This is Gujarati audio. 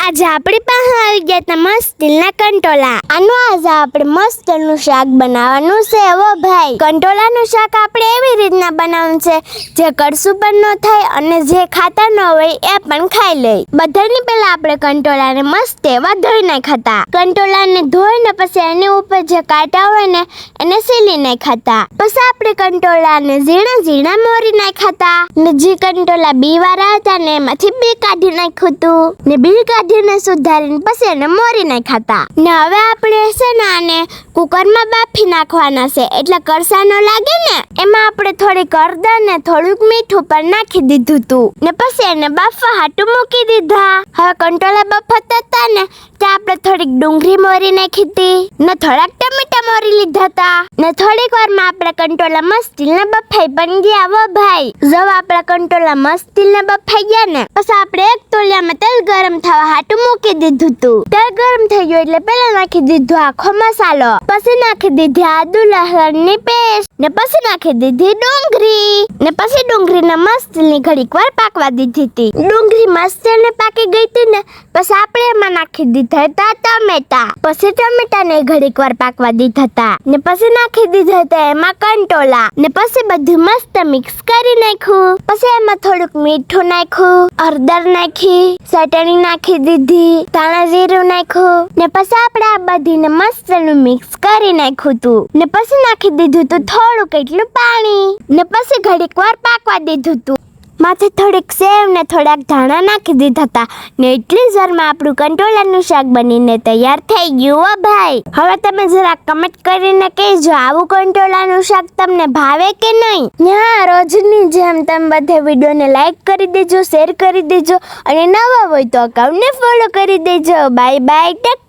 આજે આપણી પાસે આવી ગયા તા મસ્ત તીલના કંટોલા. આનું આજે આપણે મસ્ત નું શાક બનાવવાનું છે. હો ભાઈ, કંટોલાનું શાક આપણે એવી રીતના બનાવવાનું છે જે કડશું પણ ન થાય અને જે ખાતા ન હોય એ પણ ખાઈ લે. બધાની પહેલા આપણે કંટોલાને મસ્ત એવા ધોઈ નાખતા. કંટોલાને ધોઈને પછી એની ઉપર જે કાંટા હોય ને એને સીલી નાખતા. પછી આપણે કંટોલાને ઝીણા ઝીણા મોરી નાખતા ને જે કંટોલા બી વાળા હતા ને એમાંથી બી કાઢી નાખ્યું હતું ને બી કાઢીને સુધારીને પછી એને મોરી નાખતા. ને હવે આપણે છે ને આને કુકરમાં બાફી નાખવાના છે એટલે કરસા ન લાગે ને. એમાં આપણે થોડીક હળદર ને થોડુંક મીઠું પણ નાખી દીધું હતું ને પછી એને બાફવા હાટું મૂકી દીધા. હવે કંટોલા બફાતા હતા ને ત્યાં આપણે થોડીક ડુંગળી મોરી નાખી હતી ને થોડાક ટમેટા મોરી લીધા હતા ને થોડીક વારમાં આપણે કંટોલા મસ્તીને બફાઈ પણ ગયા. હો ભાઈ, જો આપણા કંટોલા મસ્તીને બફાઈ ગયા ને પછી આપણે એક તોલિયામાં તેલ ગરમ થવા હાટું મૂકી દીધું હતું. તેલ ગરમ થઈ ગયું એટલે પહેલા નાખી દીધો આખો મસાલો, પછી નાખી દીધી આદુ લસણની પેસ્ટ ને પછી નાખી દીધી ડુંગળી ને પછી ડુંગળીને મસ્તીની ઘડીક વાર પાકવા દીધી હતી. ડુંગળી મસ્તીને પાકી ગઈ હતી ને પછી આપણે એમાં નાખી દીધા હતા ટમેટા. પછી ટમેટાને ઘડીક વાર પાકવા દીધા હતા ને પછી નાખી દીધા હતા એમાં કંટોલા ને પછી બધું મસ્ત મિક્સ કરી નાખ્યું. પછી એમાં થોડુંક મીઠું નાખ્યું, હળદર નાખી, ચટણી નાખી દીધી, ધાણા જીરું નાખ્યું ને પછી આપણે આ બધીને મસ્તનું મિક્સ કરી નાખ્યું હતું ને પછી નાખી દીધું હતું થોડુંક એટલું પાણી ને પછી ઘડીક વાર પાકવા દીધું હતું. માથે થોડીક સેવ ને થોડાક ધાણા નાખી દીધા હતા ને એટલી જ વારમાં આપણું કંટોલાનું શાક બનીને તૈયાર થઈ ગયું. હો ભાઈ, હવે તમે જરા કમેન્ટ કરીને કહેજો આવું કંટોલાનું શાક તમને ભાવે કે નહીં. હા, રોજની જેમ તમે બધે વિડીયોને લાઈક કરી દેજો, શેર કરી દેજો અને નવા હોય તો અકાઉન્ટને ફોલો કરી દેજો. Bye bye, tech